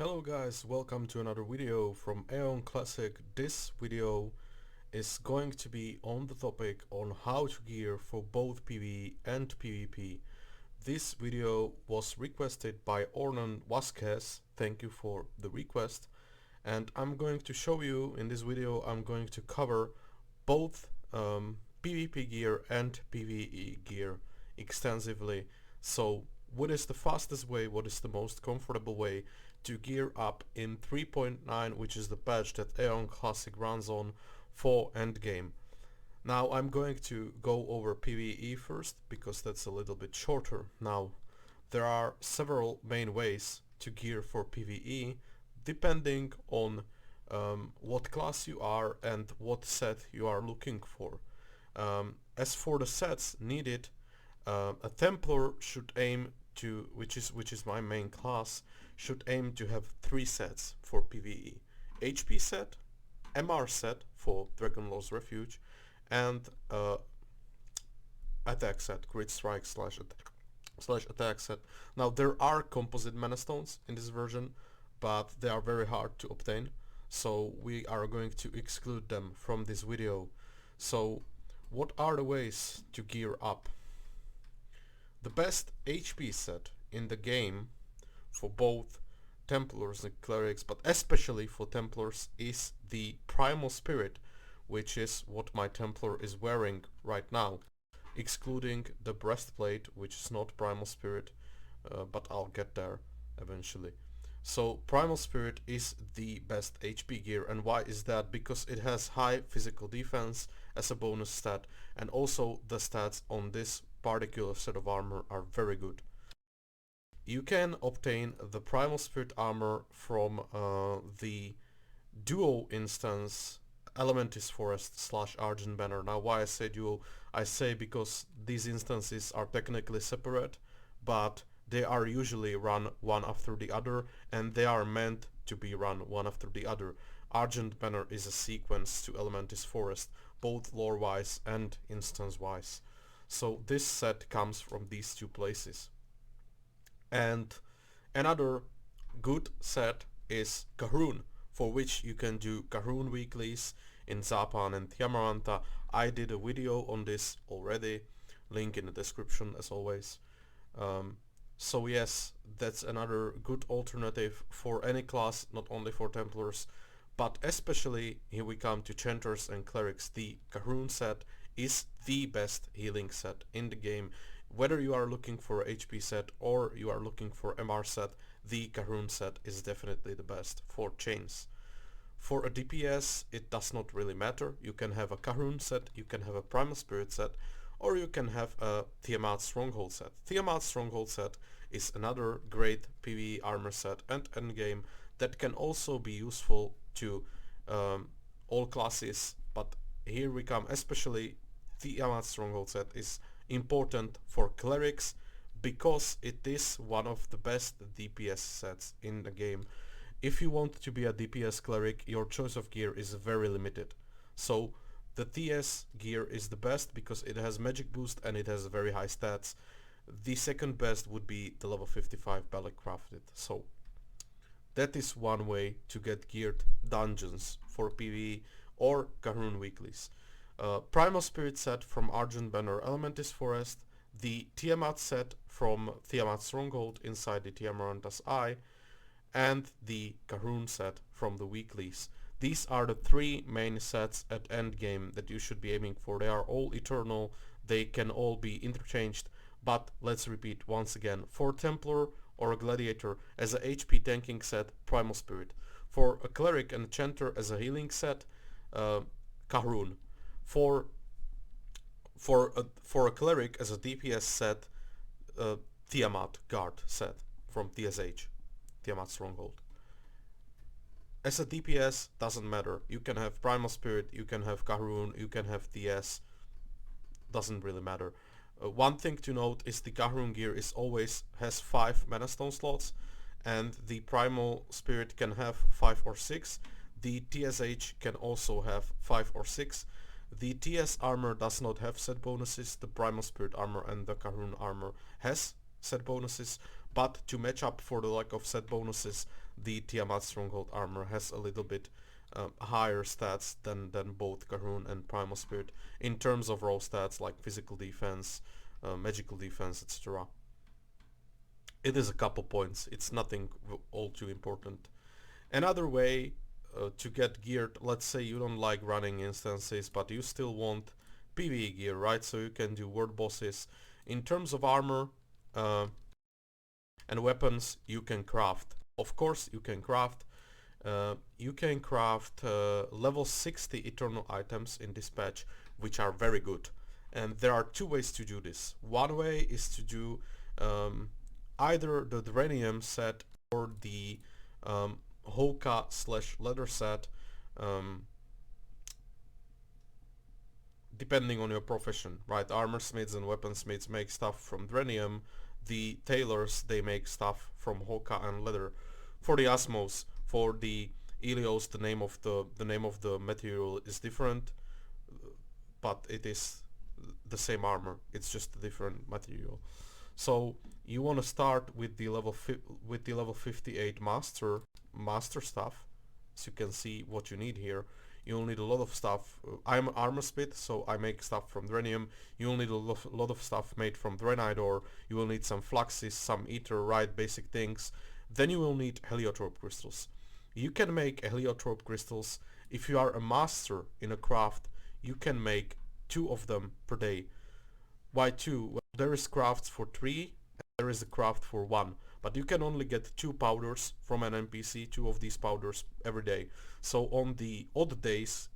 Hello guys, welcome to another video from Aion Classic. This video is going to be on the topic on how to gear for both PvE and PvP. This video was requested by Ornan Vasquez, thank you for the request, and I'm going to show you in this video. I'm going to cover both PvP gear and PvE gear extensively. So what is the fastest way, what is the most comfortable way to gear up in 3.9, which is the patch that Aion Classic runs on for endgame. Now I'm going to go over PvE first because that's a little bit shorter. Now there are several main ways to gear for PvE depending on what class you are and what set you are looking for. As for the sets needed, a Templar should aim to, which is my main class, should aim to have 3 sets for PvE. HP set, MR set for Dragonlord's Refuge, and attack set, Grid Strike slash attack set. Now there are composite mana stones in this version, but they are very hard to obtain, so we are going to exclude them from this video. So what are the ways to gear up? The best HP set in the game for both Templars and Clerics, but especially for Templars, is the Primal Spirit, which is what my Templar is wearing right now, excluding the breastplate, which is not Primal Spirit, but I'll get there eventually. So Primal Spirit is the best HP gear, and why is that? Because it has high physical defense as a bonus stat, and also the stats on this particular set of armor are very good. You can obtain the Primal Spirit armor from the duo instance Elementis Forest / Argent Banner. Now why I say duo? I say because these instances are technically separate, but they are usually run one after the other, and they are meant to be run one after the other. Argent Banner is a sequence to Elementis Forest, both lore-wise and instance-wise. So this set comes from these two places. And another good set is Kahroon, for which you can do Kahroon weeklies in Zapan and Tiamaranta. I did a video on this already, link in the description as always. So yes, that's another good alternative for any class, not only for Templars, but especially here we come to Chanters and Clerics. The Kahroon set is the best healing set in the game. Whether you are looking for a HP set or you are looking for MR set, the Kahroon set is definitely the best for chains. For a DPS, it does not really matter. You can have a Kahroon set, you can have a Primal Spirit set, or you can have a Tiamat Stronghold set. Tiamat Stronghold set is another great PvE armor set and endgame that can also be useful to all classes, but here we come, especially Tiamat Stronghold set is important for Clerics because it is one of the best DPS sets in the game. If you want to be a DPS Cleric, your choice of gear is very limited. So the TS gear is the best because it has magic boost and it has very high stats. The second best would be the level 55 Ballet Crafted. So that is one way to get geared dungeons for PvE or Kahroon weeklies. Primal Spirit set from Argent Banner Elementis Forest, the Tiamat set from Tiamat Stronghold inside the Tiamaranta's Eye, and the Kahroon set from the weeklies. These are the 3 main sets at endgame that you should be aiming for. They are all eternal, they can all be interchanged, but let's repeat once again. For Templar or a Gladiator as a HP tanking set, Primal Spirit. For a Cleric and a Chanter as a healing set, Kahroon. For a Cleric as a DPS set, Tiamat Guard set from TSH, Tiamat Stronghold. As a DPS, doesn't matter. You can have Primal Spirit, you can have Kahroon, you can have TS, doesn't really matter. One thing to note is the Kahroon gear has 5 mana stone slots, and the Primal Spirit can have 5 or 6. The TSH can also have 5 or 6. The TS armor does not have set bonuses. The Primal Spirit armor and the Kahroon armor has set bonuses, but to match up for the lack of set bonuses, the Tiamat Stronghold armor has a little bit higher stats than both Kahun and Primal Spirit in terms of raw stats like physical defense, magical defense, etc. It is a couple points, it's nothing all too important. Another way to get geared, let's say you don't like running instances but you still want PvE gear, right? So you can do world bosses. In terms of armor and weapons, you can craft. Of course you can craft. Level 60 eternal items in this patch, which are very good. And there are two ways to do this. One way is to do either the Dranium set or the Hoka / leather set, depending on your profession, right? Armorsmiths and weaponsmiths make stuff from Dranium. The tailors, they make stuff from Hoka and leather. For the Asmos, for the Ilios, the name of the material is different, but it is the same armor. It's just a different material. So you want to start with the level 58 master stuff. As you can see, what you need here, you'll need a lot of stuff. I'm an armorsmith, so I make stuff from Dranium. You'll need a lot of stuff made from Draenidor. You will need some fluxes, some ether, right, basic things. Then you will need heliotrope crystals. You can make heliotrope crystals. If you are a master in a craft, you can make 2 of them per day. Why 2? Well, there is crafts for 3 and there is a craft for 1. But you can only get 2 powders from an NPC, 2 of these powders every day. So on the odd days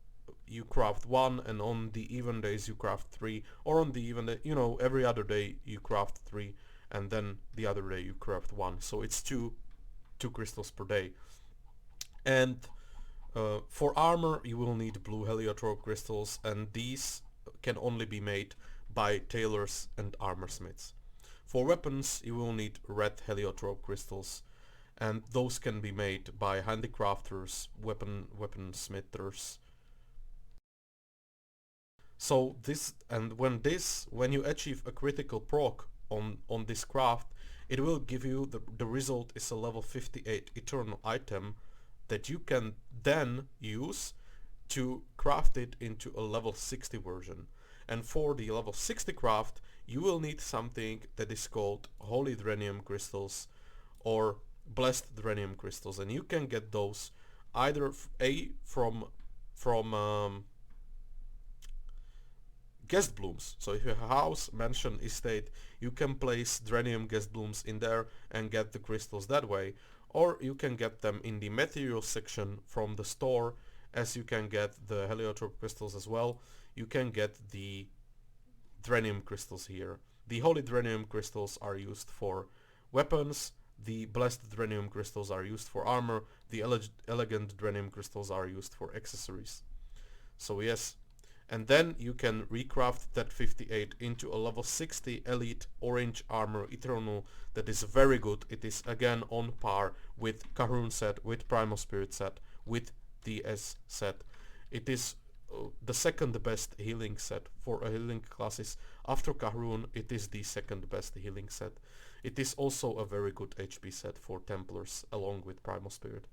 you craft 1, and on the even days you craft 3, or on the even day, every other day you craft 3, and then the other day you craft 1. So it's 2 crystals per day. And for armor you will need blue heliotrope crystals, and these can only be made by tailors and armorsmiths. For weapons you will need red heliotrope crystals, and those can be made by handicrafters, weaponsmithers. So when you achieve a critical proc on this craft, it will give you the result is a level 58 eternal item that you can then use to craft it into a level 60 version. And for the level 60 craft, you will need something that is called Holy Dranium Crystals or Blessed Dranium Crystals, and you can get those either from guest blooms. So if you have a house, mansion, estate, you can place Dranium guest blooms in there and get the crystals that way, or you can get them in the material section from the store, as you can get the heliotrope crystals as well. You can get the Dranium crystals here. The Holy Dranium crystals are used for weapons, the Blessed Dranium crystals are used for armor, the Elegant Dranium crystals are used for accessories. So yes, and then you can recraft that 58 into a level 60 elite orange armor eternal that is very good. It is again on par with Kahun set, with Primal Spirit set, with DS set. It is the second best healing set for a healing classes. After Kahun, it is the second best healing set. It is also a very good HP set for Templars along with Primal Spirit.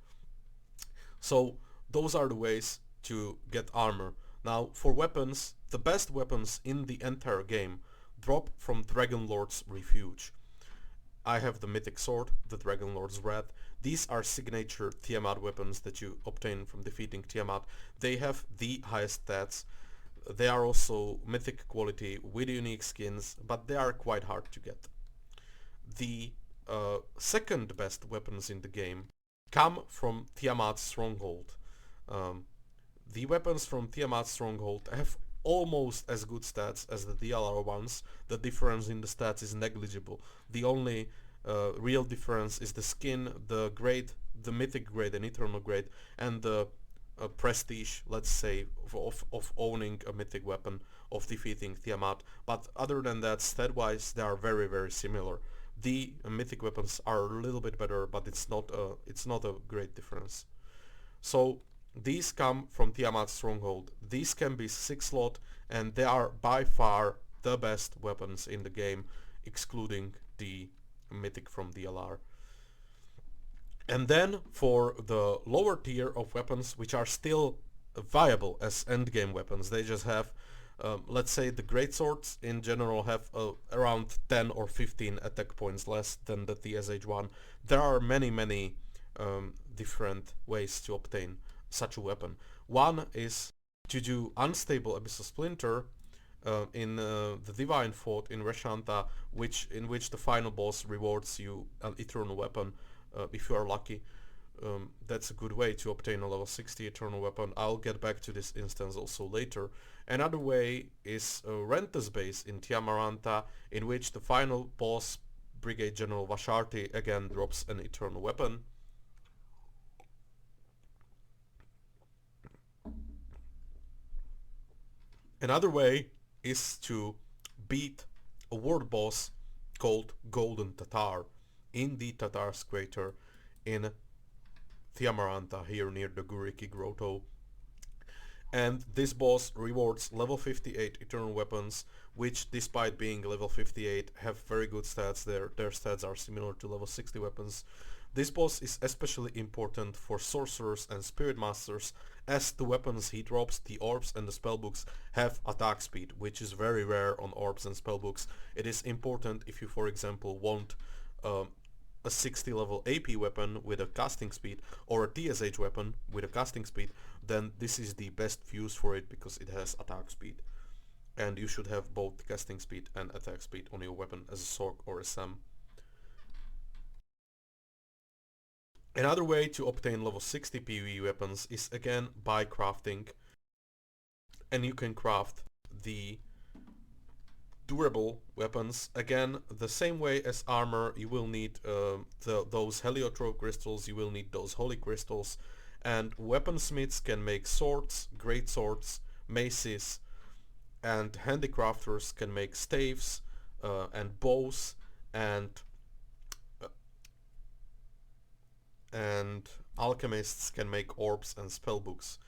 So those are the ways to get armor. Now for weapons, the best weapons in the entire game drop from Dragonlord's Refuge. I have the Mythic Sword, the Dragonlord's Wrath. These are signature Tiamat weapons that you obtain from defeating Tiamat. They have the highest stats. They are also mythic quality with unique skins, but they are quite hard to get. The second best weapons in the game come from Tiamat's Stronghold. The weapons from Tiamat's Stronghold have almost as good stats as the DLR ones. The difference in the stats is negligible. The only real difference is the skin, the grade, the mythic grade and eternal grade, and the prestige, let's say, of owning a mythic weapon, of defeating Tiamat. But other than that, stat-wise, they are very, very similar. The mythic weapons are a little bit better, but it's not a great difference. So these come from Tiamat's Stronghold. These can be 6-slot, and they are by far the best weapons in the game, excluding the mythic from DLR. And then for the lower tier of weapons, which are still viable as endgame weapons, they just have, let's say the greatswords in general have around 10 or 15 attack points less than the TSH1. There are many different ways to obtain such a weapon. One is to do unstable Abyssal Splinter in the Divine Fort in Reshanta, in which the final boss rewards you an eternal weapon if you are lucky. That's a good way to obtain a level 60 eternal weapon. I'll get back to this instance also later. Another way is Rente's base in Tiamaranta, in which the final boss, Brigade General Vasharti, again drops an eternal weapon. Another way is to beat a world boss called Golden Tatar in the Tatar's crater in Tiamaranta, here near the Guriki Grotto. And this boss rewards level 58 eternal weapons, which despite being level 58 have very good stats. Their stats are similar to level 60 weapons. This boss is especially important for sorcerers and spirit masters, as the weapons he drops, the orbs and the spellbooks, have attack speed, which is very rare on orbs and spellbooks. It is important if you, for example, want a 60 level AP weapon with a casting speed, or a TSH weapon with a casting speed, then this is the best use for it because it has attack speed. And you should have both casting speed and attack speed on your weapon as a Sork or a Sam. Another way to obtain level 60 PvE weapons is again by crafting, and you can craft the durable weapons again the same way as armor. You will need those heliotrope crystals, you will need those holy crystals, and weaponsmiths can make swords, great swords, maces, and handicrafters can make staves and bows, and alchemists can make orbs and spellbooks.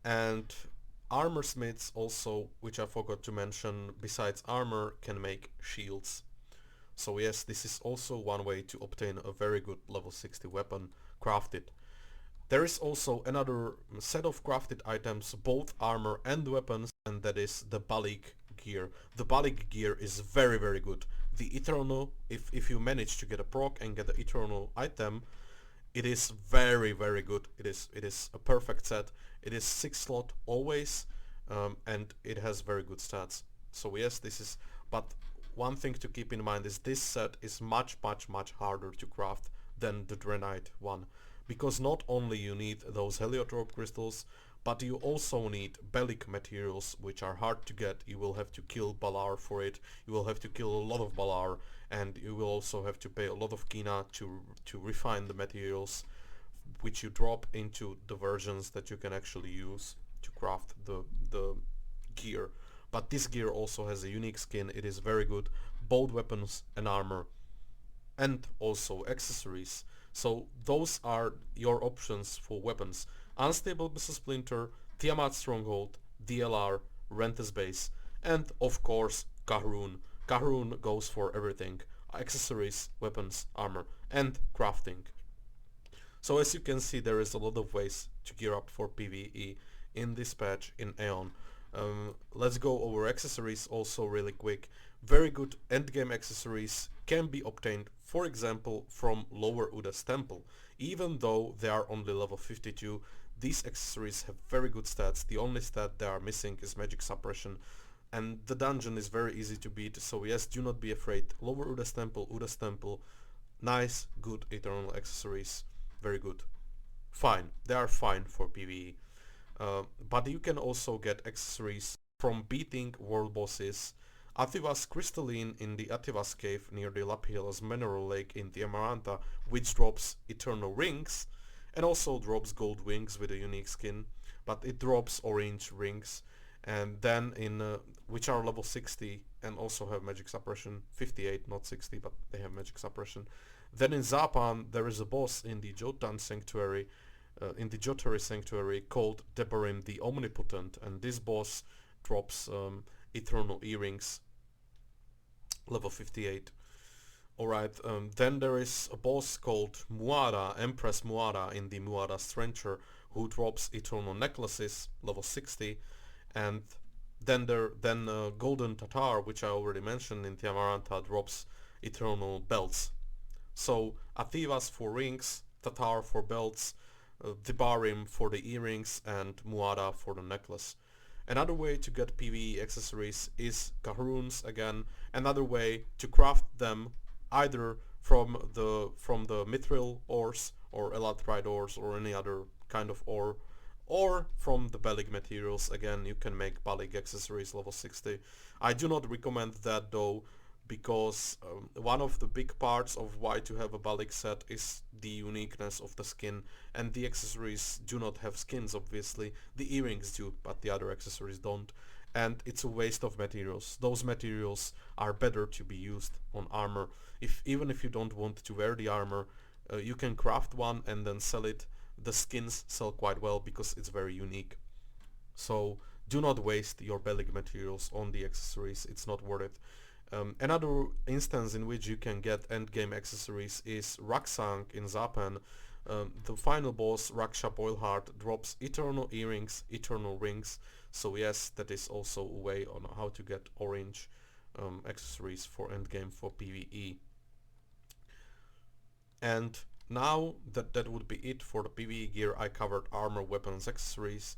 And armorsmiths also, which I forgot to mention, besides armor, can make shields. So yes, this is also one way to obtain a very good level 60 weapon crafted. There is also another set of crafted items, both armor and weapons, and that is the Balik gear. The Balik gear is very good. The Eternal, if you manage to get a proc and get the Eternal item, it is very good. It is a perfect set. It is 6 slot always, and it has very good stats. So yes, this is, but one thing to keep in mind is this set is much harder to craft than the Draenite one, because not only you need those heliotrope crystals, but you also need Balik materials, which are hard to get. You will have to kill Balar for it, you will have to kill a lot of Balar, and you will also have to pay a lot of Kina to refine the materials, which you drop into the versions that you can actually use to craft the gear. But this gear also has a unique skin. It is very good, both weapons and armor, and also accessories. So those are your options for weapons: Unstable Abyssal Splinter, Tiamat Stronghold, DLR, Rente's Base, and of course Kahrun. Kahrun goes for everything: accessories, weapons, armor, and crafting. So as you can see, there is a lot of ways to gear up for PvE in this patch in Aion. Let's go over accessories also really quick. Very good endgame accessories can be obtained, for example, from Lower Uda's Temple. Even though they are only level 52, these accessories have very good stats. The only stat they are missing is magic suppression, and the dungeon is very easy to beat, so yes, do not be afraid. Lower Uda's Temple, nice, good eternal accessories, very good. Fine, they are fine for PvE. But you can also get accessories from beating world bosses. Ativas Crystalline in the Ativas Cave near the Lapielas Mineral Lake in Tiamaranta, which drops eternal rings, and also drops gold wings with a unique skin, but it drops orange rings, and then in which are level 60 and also have magic suppression, 58 not 60, but they have magic suppression. Then in Zapan there is a boss in the Jotan Sanctuary, in the Jotari Sanctuary, called Debarim the Omnipotent, and this boss drops eternal earrings, level 58. Alright, then there is a boss called Muada, Empress Muada in the Muada Stranger, who drops Eternal Necklaces, level 60, and then Golden Tatar, which I already mentioned in the Amaranta, drops Eternal Belts. So Athivas for rings, Tatar for belts, Dibarim for the earrings, and Muada for the necklace. Another way to get PvE accessories is Kahuruns again. Another way to craft them either from the mithril ores or elatrite ores or any other kind of ore, or from the Balik materials. Again, you can make Balik accessories level 60. I do not recommend that though, because one of the big parts of why to have a Balik set is the uniqueness of the skin, and the accessories do not have skins obviously. The earrings do, but the other accessories don't, and it's a waste of materials. Those materials are better to be used on armor. Even if you don't want to wear the armor, you can craft one and then sell it. The skins sell quite well because it's very unique. So do not waste your Belig materials on the accessories, it's not worth it. Another instance in which you can get endgame accessories is Raksang in Zapan. The final boss, Raksha Boilheart, drops eternal earrings, eternal rings. So yes, that is also a way on how to get orange accessories for endgame for PvE. And now that would be it for the PvE gear. I covered armor, weapons, accessories,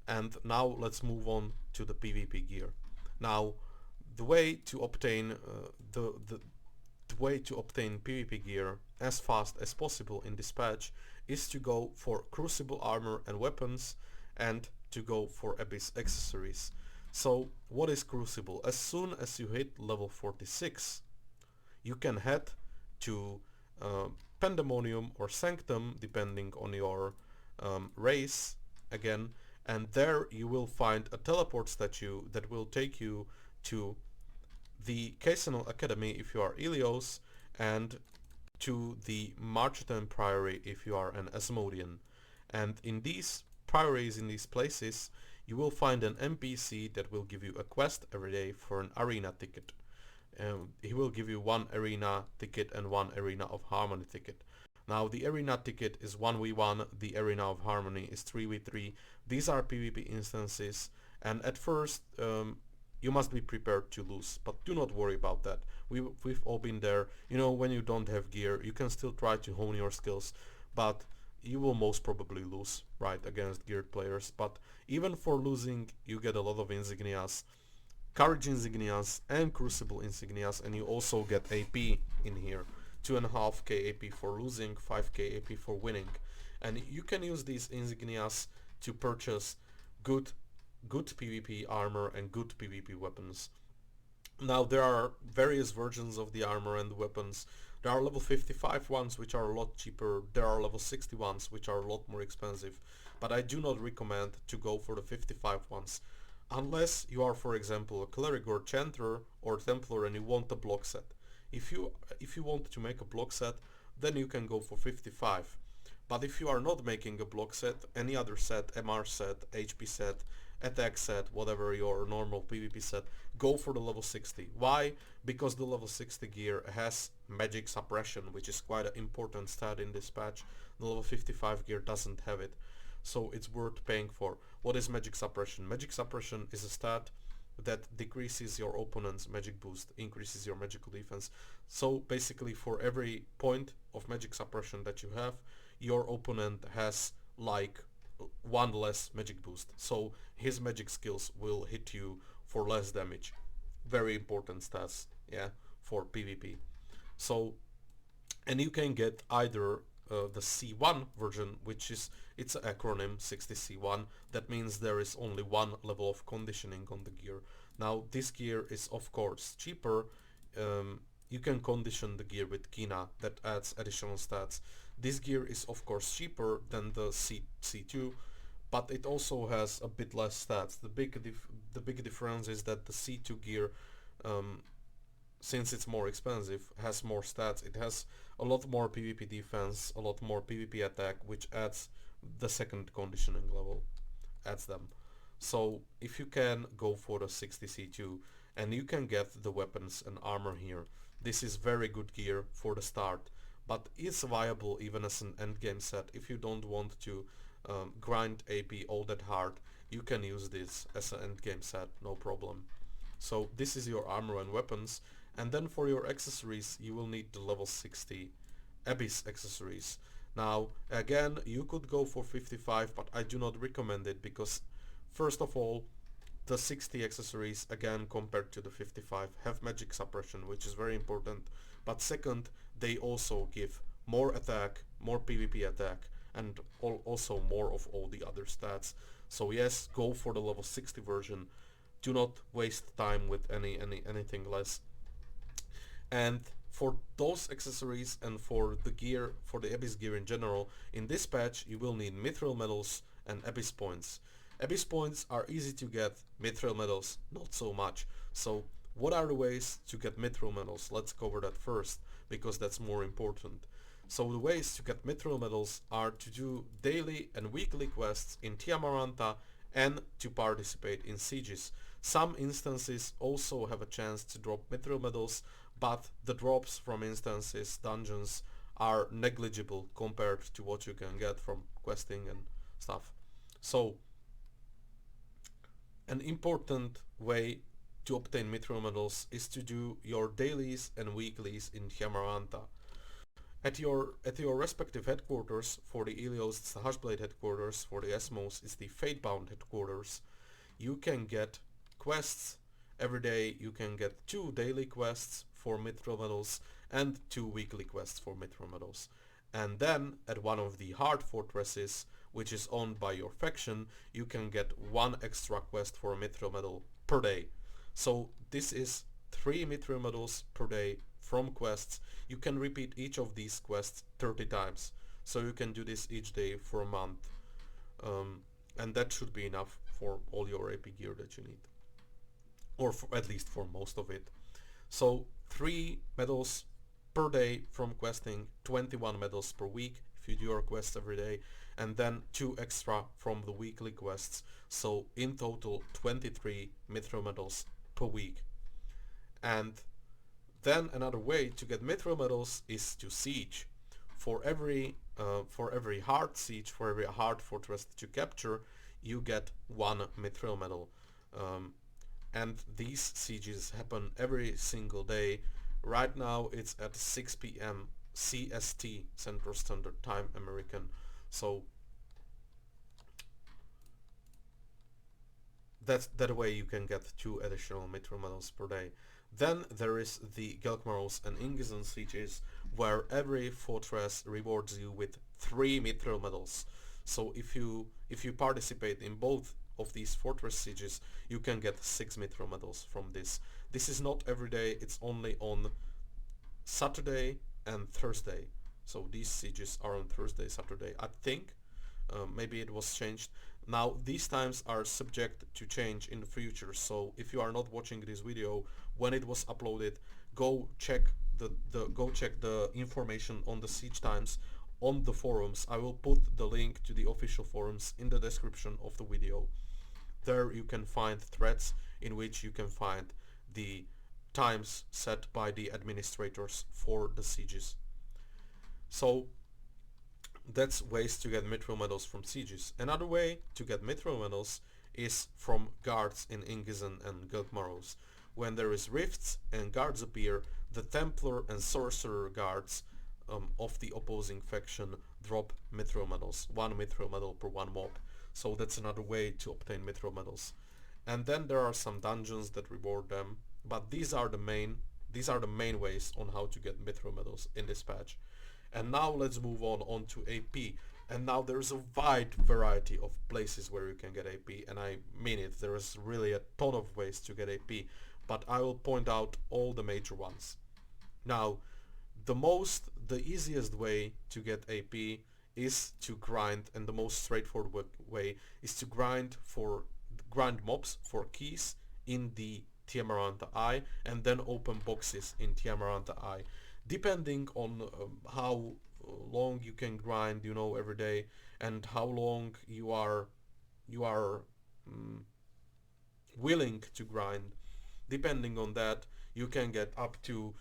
and now let's move on to the PvP gear. Now, the way to obtain the way to obtain PvP gear as fast as possible in this patch is to go for Crucible armor and weapons, and to go for Abyss accessories. So what is Crucible? As soon as you hit level 46, you can head to Pandemonium or Sanctum, depending on your race again, and there you will find a teleport statue that will take you to the Casenol Academy if you are Ilios, and to the Marchetan Priory if you are an Asmodean. And in these priories, in these places, you will find an NPC that will give you a quest every day for an arena ticket. He will give you one arena ticket and one arena of harmony ticket. Now the arena ticket is 1v1, the arena of harmony is 3v3. These are PvP instances, and at first you must be prepared to lose, but do not worry about that. We've all been there. You know, when you don't have gear, you can still try to hone your skills, but you will most probably lose, right, against geared players. But even for losing, you get a lot of insignias, Courage insignias and Crucible insignias, and you also get AP in here. 2.5k AP for losing, 5k AP for winning. And you can use these insignias to purchase good PvP armor and good PvP weapons. Now there are various versions of the armor and the weapons. There are level 55 ones which are a lot cheaper, there are level 60 ones which are a lot more expensive, but I do not recommend to go for the 55 ones. Unless you are, for example, a cleric or chanter or templar and you want a block set. If you want to make a block set, then you can go for 55. But if you are not making a block set, any other set, MR set, HP set, attack set, whatever your normal PvP set, go for the level 60. Why? Because the level 60 gear has magic suppression, which is quite an important stat in this patch. The level 55 gear doesn't have it, so it's worth paying for. What is magic suppression? Magic suppression is a stat that decreases your opponent's magic boost, increases your magical defense. So basically for every point of magic suppression that you have, your opponent has like one less magic boost. So his magic skills will hit you for less damage. Very important stats, yeah, for PvP. So, and you can get either the C1 version, which is, it's an acronym, 60C1. That means there is only one level of conditioning on the gear. Now this gear is of course cheaper. You can condition the gear with Kina, that adds additional stats. This gear is of course cheaper than the C2, but it also has a bit less stats. The big difference is that the C2 gear, since it's more expensive, has more stats. It has a lot more PvP defense, a lot more PvP attack, which adds the second conditioning level, adds them. So if you can go for the 60 C2, and you can get the weapons and armor here, this is very good gear for the start, but it's viable even as an endgame set. If you don't want to grind AP all that hard, you can use this as an endgame set, no problem. So this is your armor and weapons, and then for your accessories you will need the level 60 Abyss accessories. Now again, you could go for 55, but I do not recommend it because first of all, the 60 accessories, again compared to the 55, have magic suppression, which is very important, but second, they also give more attack, more PvP attack, and also more of all the other stats. So yes, go for the level 60 version. Do not waste time with anything less. And for those accessories and for the gear, for the Abyss gear in general, in this patch you will need mithril medals and Abyss points. Abyss points are easy to get, mithril medals not so much. So what are the ways to get mithril medals? Let's cover that first, because that's more important. So the ways to get mithril medals are to do daily and weekly quests in Tiamaranta and to participate in sieges. Some instances also have a chance to drop mithril medals, but the drops from instances, dungeons, are negligible compared to what you can get from questing and stuff. So an important way to obtain mithril medals is to do your dailies and weeklies in Tiamaranta. At your respective headquarters, for the Ilios it's the Hushblade headquarters, for the Esmos it's the Fatebound headquarters, you can get quests every day. You can get 2 daily quests for mithril medals and 2 weekly quests for mithril medals. And then at one of the hard fortresses, which is owned by your faction, you can get 1 extra quest for a mithril medal per day. So this is 3 mithril medals per day from quests. You can repeat each of these quests 30 times. So you can do this each day for a month. And that should be enough for all your AP gear that you need. Or for, at least for most of it. So 3 medals per day from questing, 21 medals per week if you do your quests every day, and then 2 extra from the weekly quests. So in total 23 mithril medals per week. And then another way to get mithril medals is to siege. For every hard siege, for every hard fortress that you capture, you get 1 mithril medal. And these sieges happen every single day. Right now it's at 6 p.m. CST, Central Standard Time, American. So that's that way you can get 2 additional mithril medals per day. Then there is the Gelkmaros and Ingizan sieges, where every fortress rewards you with 3 mithril medals. So if you participate in both of these fortress sieges, you can get 6 mithril medals from this. This is not every day, it's only on Saturday and Thursday. So these sieges are on Thursday, Saturday, I think. Maybe it was changed. Now these times are subject to change in the future, so if you are not watching this video when it was uploaded, go check the information on the siege times on the forums. I will put the link to the official forums in the description of the video. There you can find threads in which you can find the times set by the administrators for the sieges. So that's ways to get mithril medals from sieges. Another way to get mithril medals is from guards in Ingizan and Gelkmaros. When there is rifts and guards appear, the Templar and Sorcerer guards of the opposing faction drop mithril medals. 1 mithril medal per 1 mob. So that's another way to obtain mithril medals. And then there are some dungeons that reward them, but these are the main ways on how to get mithril medals in this patch. And now let's move on to AP. And now there's a wide variety of places where you can get AP, and I mean it, there is really a ton of ways to get AP, but I will point out all the major ones. Now, the easiest way to get AP is to grind, and the most straightforward way is to grind mobs for keys in the Tiamaranta Eye, and then open boxes in Tiamaranta Eye. Depending on how long you can grind, every day, and how long you are willing to grind. Depending on that, you can get up to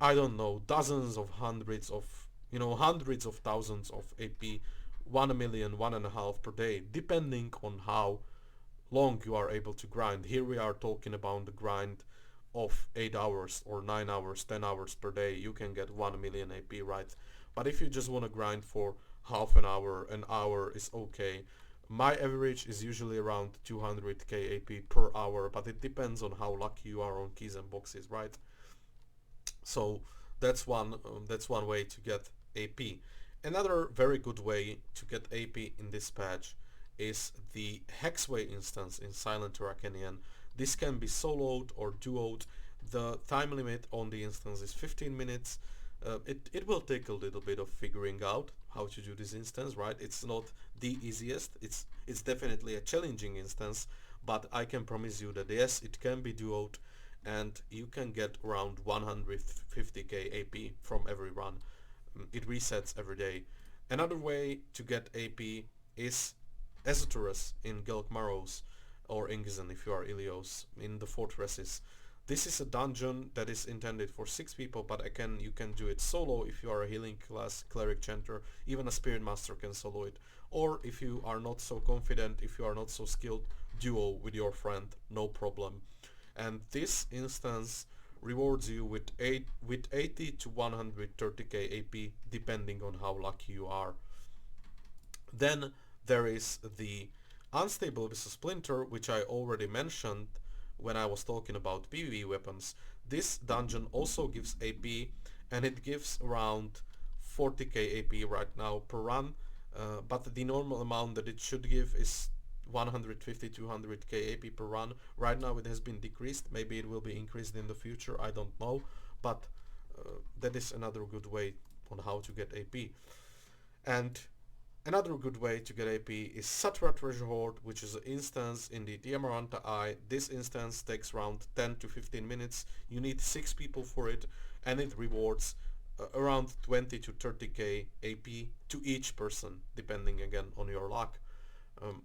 I don't know, dozens of hundreds of, hundreds of thousands of AP, 1 million, 1.5 per day, depending on how long you are able to grind. Here we are talking about the grind of 8 hours or 9 hours, 10 hours per day. You can get 1 million AP, right? But if you just want to grind for half an hour is okay. My average is usually around 200k AP per hour, but it depends on how lucky you are on keys and boxes, right? So that's one way to get AP. Another very good way to get AP in this patch is the Hexway instance in Silent Terra Canyon. This can be soloed or duoed. The time limit on the instance is 15 minutes. It will take a little bit of figuring out how to do this instance, right? It's not the easiest. It's definitely a challenging instance, but I can promise you that yes, it can be duoed, and you can get around 150k AP from every run. It resets every day. Another way to get AP is Esoterus in Gelkmaros or Ingizan if you are Ilios in the fortresses. This is a dungeon that is intended for 6 people, but again you can do it solo if you are a healing class, cleric, chanter, even a spirit master can solo it. Or if you are not so confident, if you are not so skilled, duo with your friend, no problem. And this instance rewards you with 80 to 130k AP depending on how lucky you are. Then there is the Unstable Abyssal Splinter, which I already mentioned when I was talking about PvE weapons. This dungeon also gives AP, and it gives around 40k AP right now per run, but the normal amount that it should give is 150 200k AP per run. Right now it has been decreased, maybe it will be increased in the future, I don't know, but that is another good way on how to get AP. And another good way to get AP is Satra Treasure Hoard, which is an instance in the Diamaranta Eye. This instance takes around 10 to 15 minutes. You need 6 people for it, and it rewards around 20 to 30k AP to each person, depending again on your luck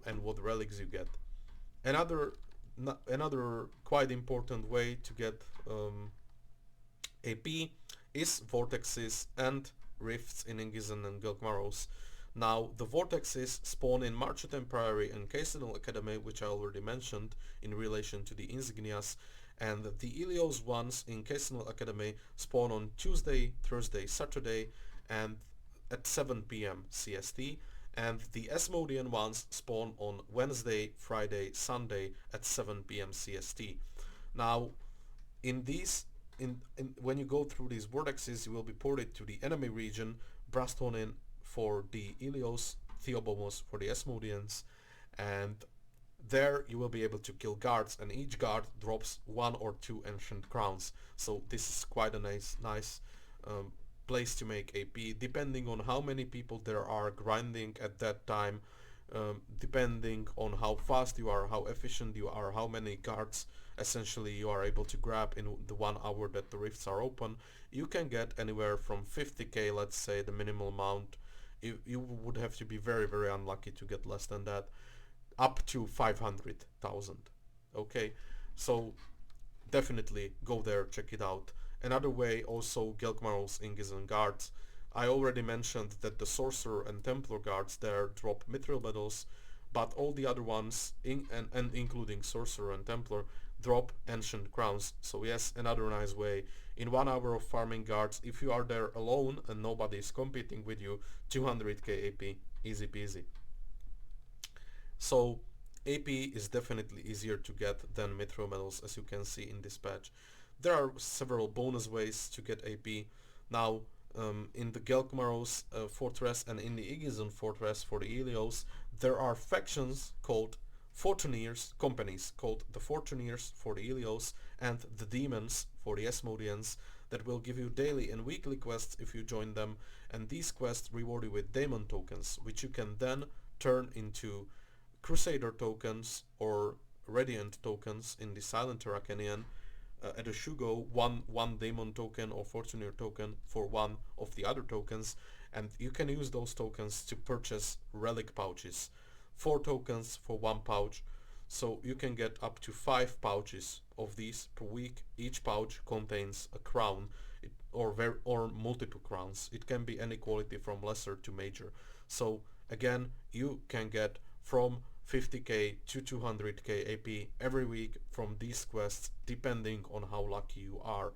and what relics you get. Another another quite important way to get AP is vortexes and rifts in Ingizan and Gelkmaros. Now, the vortexes spawn in Marchetem Priory and Casenol Academy, which I already mentioned in relation to the insignias, and the Ilios ones in Casenol Academy spawn on Tuesday, Thursday, Saturday, and at 7 p.m. CST, and the Asmodean ones spawn on Wednesday, Friday, Sunday at 7 p.m. CST. Now, in these when you go through these vortexes, you will be ported to the enemy region, Brastonin for the Ilios, Theobomos for the Asmodeans, and there you will be able to kill guards, and each guard drops 1 or 2 ancient crowns. So this is quite a nice place to make AP, depending on how many people there are grinding at that time, depending on how fast you are, how efficient you are, how many guards essentially you are able to grab in the 1 hour that the rifts are open. You can get anywhere from 50k, let's say the minimal amount. You would have to be very unlucky to get less than that, up to 500,000. Okay, so definitely go there, check it out. Another way, also Gelkmaros, Ingizan guards. I already mentioned that the Sorcerer and Templar guards there drop Mithril medals, but all the other ones, and including Sorcerer and Templar, drop Ancient Crowns. So yes, another nice way. In 1 hour of farming guards, if you are there alone and nobody is competing with you, 200k AP, easy peasy. So AP is definitely easier to get than Mithril medals, as you can see in this patch. There are several bonus ways to get AP. Now, in the Gelkmaros fortress and in the Igizan fortress for the Ilios, there are factions called Fortuneers, companies called the Fortuneers for the Ilios and the Demons for the Asmodeans that will give you daily and weekly quests if you join them, and these quests reward you with Daemon tokens, which you can then turn into Crusader tokens or Radiant tokens in the Silent Terra Canyon. At a Shugo, one Daemon token or Fortuner token for one of the other tokens, and you can use those tokens to purchase relic pouches. 4 tokens for 1 pouch, so you can get up to 5 pouches of these per week. Each pouch contains a crown. or multiple crowns. It can be any quality from lesser to major. So again, you can get from 50k to 200k AP every week from these quests, depending on how lucky you are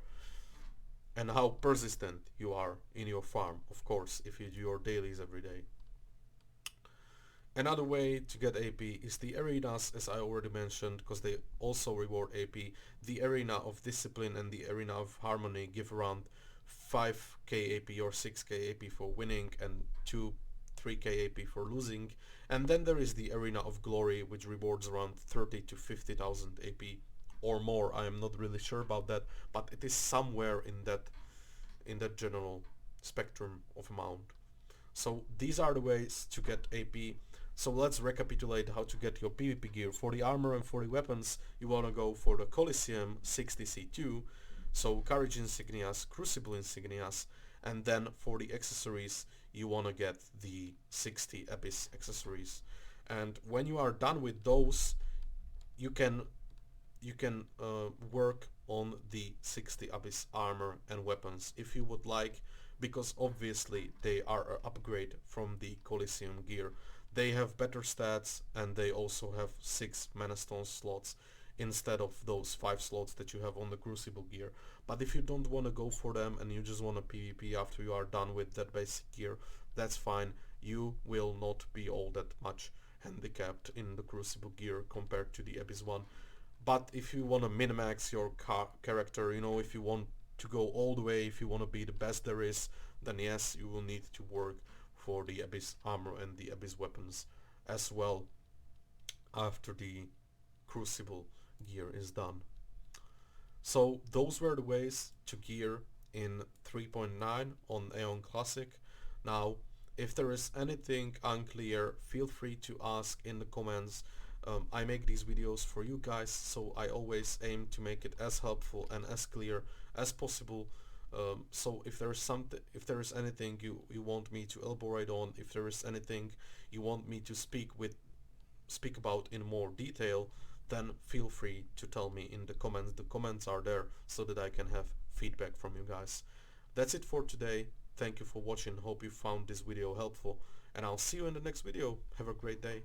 and how persistent you are in your farm, of course, if you do your dailies every day. Another way to get AP is the arenas, as I already mentioned, because they also reward AP. The arena of discipline and the arena of harmony give around 5k AP or 6k AP for winning and 3k AP for losing. And then there is the arena of glory, which rewards around 30 to 50,000 AP or more. I am not really sure about that, but it is somewhere in that general spectrum of amount. So these are the ways to get AP. So let's recapitulate how to get your PvP gear. For the armor and for the weapons, you wanna go for the Coliseum 60C2, so Courage Insignias, Crucible Insignias, and then for the accessories, you wanna get the 60 Abyss accessories. And when you are done with those, you can work on the 60 Abyss armor and weapons if you would like, because obviously they are an upgrade from the Coliseum gear. They have better stats and they also have 6 Mana Stone slots instead of those 5 slots that you have on the Crucible gear. But if you don't want to go for them and you just want to PvP after you are done with that basic gear, that's fine. You will not be all that much handicapped in the Crucible gear compared to the Abyss one. But if you want to min-max your character, you know, if you want to go all the way, if you want to be the best there is, then yes, you will need to work for the Abyss armor and the Abyss weapons as well after the Crucible gear is done. So those were the ways to gear in 3.9 on Aion Classic. Now, if there is anything unclear, feel free to ask in the comments. I make these videos for you guys, so I always aim to make it as helpful and as clear as possible. So if there is anything you want me to elaborate on, if there is anything you want me to speak about in more detail, then feel free to tell me in the comments. The comments are there so that I can have feedback from you guys. That's it for today. Thank you for watching. Hope you found this video helpful, and I'll see you in the next video. Have a great day.